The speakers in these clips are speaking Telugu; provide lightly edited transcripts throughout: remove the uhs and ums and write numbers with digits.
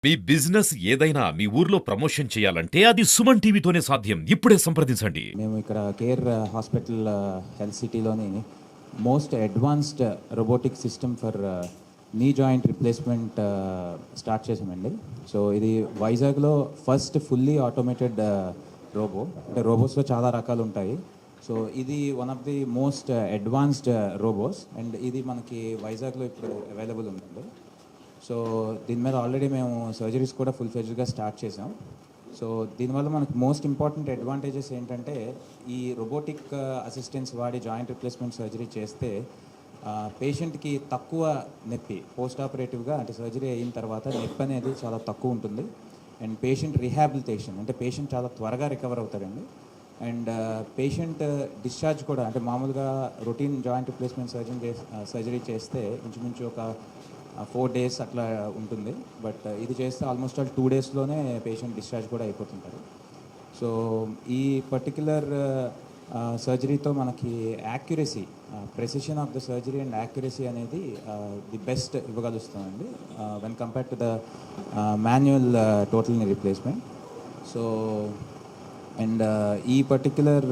మీ బిజినెస్ ఏదైనా మీ ఊర్లో ప్రమోషన్ చేయాలంటే అది సుమన్ టీవీతోనే సాధ్యం. ఇప్పుడే సంప్రదించండి. మేము ఇక్కడ కేర్ హాస్పిటల్ హెల్త్ సిటీలోని most advanced robotic system for knee joint replacement start చేసామండి. సో ఇది వైజాగ్లో ఫస్ట్ ఫుల్లీ ఆటోమేటెడ్ రోబో. అంటే రోబోస్లో చాలా రకాలు ఉంటాయి. సో ఇది one of the most advanced robots and ఇది మనకి వైజాగ్లో ఇప్పుడు అవైలబుల్ ఉందండి. సో దీని మీద ఆల్రెడీ మేము సర్జరీస్ కూడా ఫుల్ ఫ్లెడ్జ్డ్గా స్టార్ట్ చేసాం. సో దీనివల్ల మనకు మోస్ట్ ఇంపార్టెంట్ అడ్వాంటేజెస్ ఏంటంటే ఈ రోబోటిక్ అసిస్టెన్స్ వాడి జాయింట్ రిప్లేస్మెంట్ సర్జరీ చేస్తే పేషెంట్కి తక్కువ నొప్పి పోస్ట్ ఆపరేటివ్గా అంటే సర్జరీ అయిన తర్వాత నొప్పి అనేది చాలా తక్కువ ఉంటుంది. అండ్ పేషెంట్ రీహాబిలిటేషన్ అంటే పేషెంట్ చాలా త్వరగా రికవర్ అవుతారండి. అండ్ పేషెంట్ డిశ్చార్జ్ కూడా అంటే మామూలుగా రొటీన్ జాయింట్ రిప్లేస్మెంట్ సర్జరీ చేస్తే ఇంచుమించు ఒక 4 days అట్లా ఉంటుంది. బట్ ఇది చేస్తే ఆల్మోస్ట్ ఆల్ 2 daysలోనే పేషెంట్ డిశ్చార్జ్ కూడా అయిపోతుంటారు. సో ఈ పర్టిక్యులర్ సర్జరీతో మనకి accuracy precision of the surgery and accuracy అనేది ది బెస్ట్ ఇవ్వగలుగుతామండి when compare to the manual total knee replacement. So and ఈ particular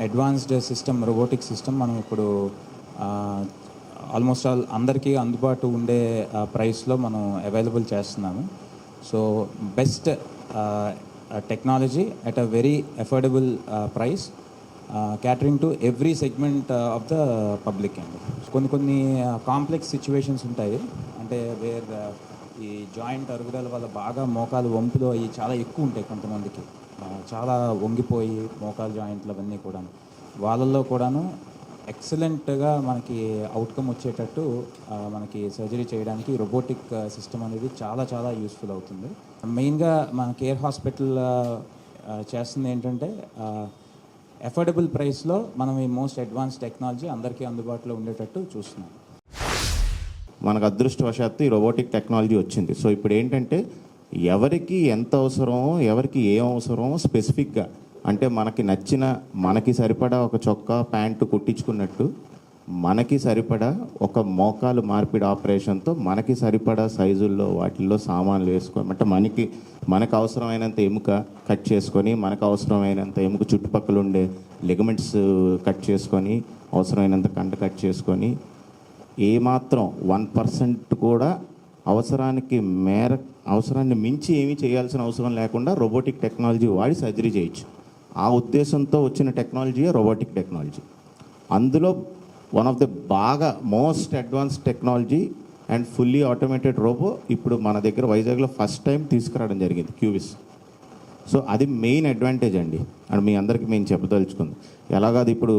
advanced system robotic system మనం ఇప్పుడు ఆల్మోస్ట్ ఆల్ అందరికీ అందుబాటు ఉండే ప్రైస్లో మనం అవైలబుల్ చేస్తున్నాము. So best technology at a very affordable price catering to every segment of the public అండి. కొన్ని కాంప్లెక్స్ సిచ్యువేషన్స్ ఉంటాయి అంటే వేర్ ఈ జాయింట్ అరుగుదల వల్ల బాగా మోకాలు వంపులు అవి చాలా ఎక్కువ ఉంటాయి. కొంతమందికి చాలా వంగిపోయి మోకాలు జాయింట్లు అవన్నీ కూడా వాళ్ళల్లో కూడాను ఎక్సలెంట్గా మనకి అవుట్కమ్ వచ్చేటట్టు మనకి సర్జరీ చేయడానికి రోబోటిక్ సిస్టమ్ అనేది చాలా చాలా యూస్ఫుల్ అవుతుంది. మెయిన్గా మన కేర్ హాస్పిటల్ చేస్తుంది ఏంటంటే అఫోర్డబుల్ ప్రైస్లో మనం ఈ మోస్ట్ అడ్వాన్స్ టెక్నాలజీ అందరికీ అందుబాటులో ఉండేటట్టు చూస్తున్నాం. మనకు అదృష్టవశాత్తు ఈ రోబోటిక్ టెక్నాలజీ వచ్చింది. సో ఇప్పుడు ఏంటంటే ఎవరికి ఎంత అవసరమో ఎవరికి ఏం అవసరమో స్పెసిఫిక్గా అంటే మనకి నచ్చిన మనకి సరిపడా ఒక చొక్కా ప్యాంటు కుట్టించుకున్నట్టు మనకి సరిపడా ఒక మోకాలు మార్పిడి ఆపరేషన్తో మనకి సరిపడా సైజుల్లో వాటిల్లో సామాన్లు వేసుకొని అంటే మనకు అవసరమైనంత ఎముక కట్ చేసుకొని మనకు అవసరమైనంత ఎముక చుట్టుపక్కల ఉండే లిగమెంట్స్ కట్ చేసుకొని అవసరమైనంత కండ కట్ చేసుకొని ఏమాత్రం 1% కూడా అవసరాన్ని మించి ఏమీ చేయాల్సిన అవసరం లేకుండా రోబోటిక్ టెక్నాలజీ వాడి సర్జరీ చేయొచ్చు. ఆ ఉద్దేశంతో వచ్చిన టెక్నాలజీయే రోబోటిక్ టెక్నాలజీ. అందులో వన్ ఆఫ్ ద బాగా most advance technology and fully automated robot ఇప్పుడు మన దగ్గర వైజాగ్లో ఫస్ట్ టైం తీసుకురావడం జరిగింది, క్యూవిస్. సో అది మెయిన్ అడ్వాంటేజ్ అండి. అండ్ మీ అందరికీ మేము చెప్పదలుచుకుంది ఎలాగది ఇప్పుడు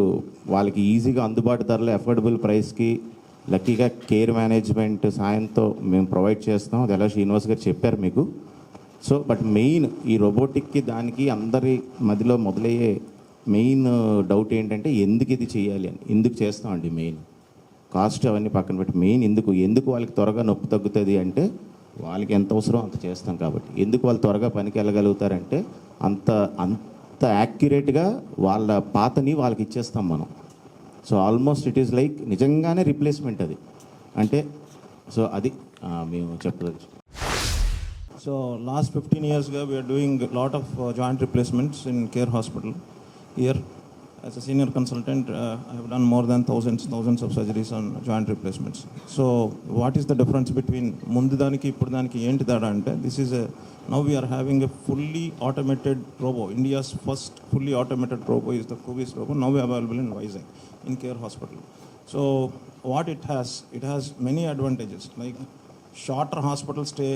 వాళ్ళకి ఈజీగా అందుబాటు ధరలో అఫోర్డబుల్ ప్రైస్కి లక్కీగా కేర్ మేనేజ్మెంట్ సాయంతో మేము ప్రొవైడ్ చేస్తాం. అది ఎలా శ్రీనివాస్ గారు చెప్పారు మీకు. సో బట్ మెయిన్ ఈ రోబోటిక్కి దానికి అందరి మధ్యలో మొదలయ్యే మెయిన్ డౌట్ ఏంటంటే ఎందుకు ఇది చేయాలి అని. ఎందుకు చేస్తామండి మెయిన్ కాస్ట్ అవన్నీ పక్కన పెట్టి మెయిన్ ఎందుకు వాళ్ళకి త్వరగా నొప్పి తగ్గుతుంది అంటే వాళ్ళకి ఎంత అవసరం అంత చేస్తాం కాబట్టి. ఎందుకు వాళ్ళు త్వరగా పనికి వెళ్ళగలుగుతారంటే అంత యాక్యురేట్గా వాళ్ళ పాతని వాళ్ళకి ఇచ్చేస్తాం మనం. So almost it is like నిజంగానే రీప్లేస్మెంట్ అది అంటే. సో అది మేము చెప్పదలుచు. So last 15 years ago, we are doing a lot of joint replacements in Care Hospital. Here, as a senior consultant, I have done more than thousands of surgeries on joint replacements. So what is the difference between mundudaniki ippudaniki enti tada ante this is now we are having a fully automated robo. India's first fully automated robo is the Cubis robo, now available in Vizag in Care Hospital. So what it has many advantages like shorter hospital stay,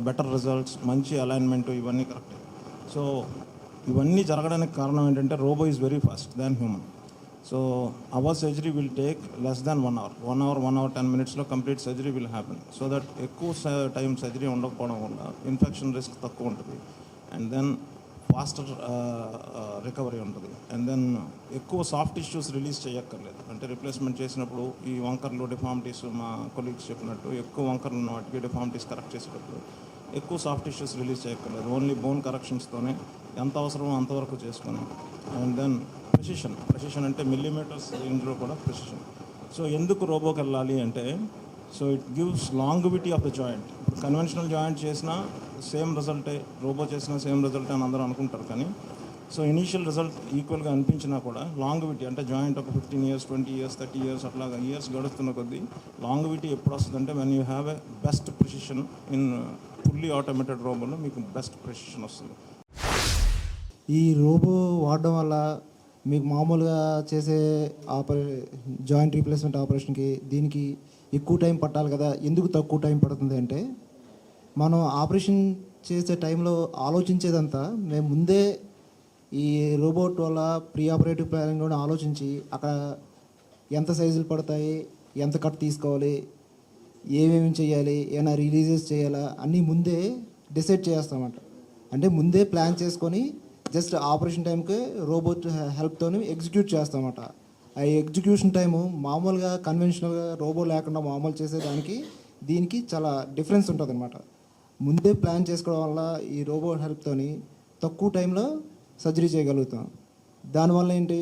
better results, మంచి అలైన్మెంట్, ఇవన్నీ కరెక్ట్. సో ఇవన్నీ జరగడానికి కారణం ఏంటంటే robo is very fast than human. So our surgery will take less than 1 hour. 1 hour 10 minutes complete surgery will happen. So that ఎక్కువ టైం సర్జరీ ఉండకపోవడం వల్ల ఇన్ఫెక్షన్ రిస్క్ తక్కువ ఉంటుంది అండ్ దెన్ ఫాస్టర్ రికవరీ ఉంటుంది. అండ్ దెన్ ఎక్కువ సాఫ్ట్ టిష్యూస్ రిలీజ్ చేయక్కర్లేదు. అంటే రిప్లేస్మెంట్ చేసినప్పుడు ఈ వంకర్లు డిఫార్మిటీస్ మా కొలీగ్స్ చెప్పినట్టు ఎక్కువ వంకర్లు ఉన్న వాటికి డిఫార్మిటీస్ కరెక్ట్ చేసేటప్పుడు ఎక్కువ సాఫ్ట్ టిష్యూస్ రిలీజ్ చేయక్కర్లేదు. ఓన్లీ బోన్ కరెక్షన్స్తోనే ఎంత అవసరమో అంతవరకు చేసుకొని అండ్ దెన్ ప్రెసిషన్ అంటే మిల్లీమీటర్స్ రేంజ్లో కూడా ప్రెసిషన్. సో ఎందుకు రోబోకి వెళ్ళాలి అంటే so it gives longevity of the joint. Conventional joint చేసినా సేమ్ రిజల్టే, రోబో చేసినా సేమ్ రిజల్టే అని అందరూ అనుకుంటారు. కానీ సో ఇనీషియల్ రిజల్ట్ ఈక్వల్గా అనిపించినా కూడా లాంగివిటీ అంటే జాయింట్ ఒక 15 years, 20 years, 30 years అట్లాగా ఇయర్స్ గడుస్తున్న కొద్దీ లాంగివిటీ ఎప్పుడు వస్తుందంటే when you have a best precision in fully automated రోబోలో మీకు బెస్ట్ ప్రిసిషన్ వస్తుంది. ఈ రోబో వాడడం వల్ల మీకు మామూలుగా చేసే జాయింట్ రీప్లేస్మెంట్ ఆపరేషన్కి దీనికి ఎక్కువ టైం పట్టాలి కదా, ఎందుకు తక్కువ టైం పడుతుంది అంటే మనం ఆపరేషన్ చేసే టైంలో ఆలోచించేదంతా మేము ముందే ఈ రోబోట్ వల్ల ప్రీ ఆపరేటివ్ ప్లానింగ్ కూడా ఆలోచించి అక్కడ ఎంత సైజులు పడతాయి, ఎంత కట్ తీసుకోవాలి, ఏమేమి చేయాలి, ఏమైనా రిలీజెస్ చేయాలా అన్నీ ముందే డిసైడ్ చేస్తామంట. అంటే ముందే ప్లాన్ చేసుకొని జస్ట్ ఆపరేషన్ టైంకి రోబోట్ హెల్ప్తో ఎగ్జిక్యూట్ చేస్తామట. ఆ ఎగ్జిక్యూషన్ టైము మామూలుగా కన్వెన్షనల్గా రోబో లేకుండా మామూలు చేసేదానికి దీనికి చాలా డిఫరెన్స్ ఉంటుంది అనమాట. ముందే ప్లాన్ చేసుకోవడం వల్ల ఈ రోబో హెల్ప్తోని తక్కువ టైంలో సర్జరీ చేయగలుగుతాం. దానివల్ల ఏంటి,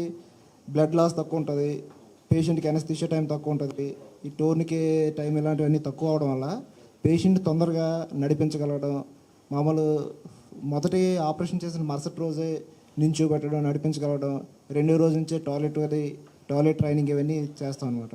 బ్లడ్ లాస్ తక్కువ ఉంటుంది, పేషెంట్కి అనస్థీషియా టైం తక్కువ ఉంటుంది, ఈ టోర్నికే టైం ఇలాంటివన్నీ తక్కువ అవడం వల్ల పేషెంట్ తొందరగా నడిపించగలగడం, మామూలు మొదటి ఆపరేషన్ చేసిన మరుసటి రోజే నించోబెట్టడం, నడిపించగలగడం, రెండో రోజు నుంచే టాయిలెట్ ట్రైనింగ్ ఇవన్నీ చేస్తాం అనమాట.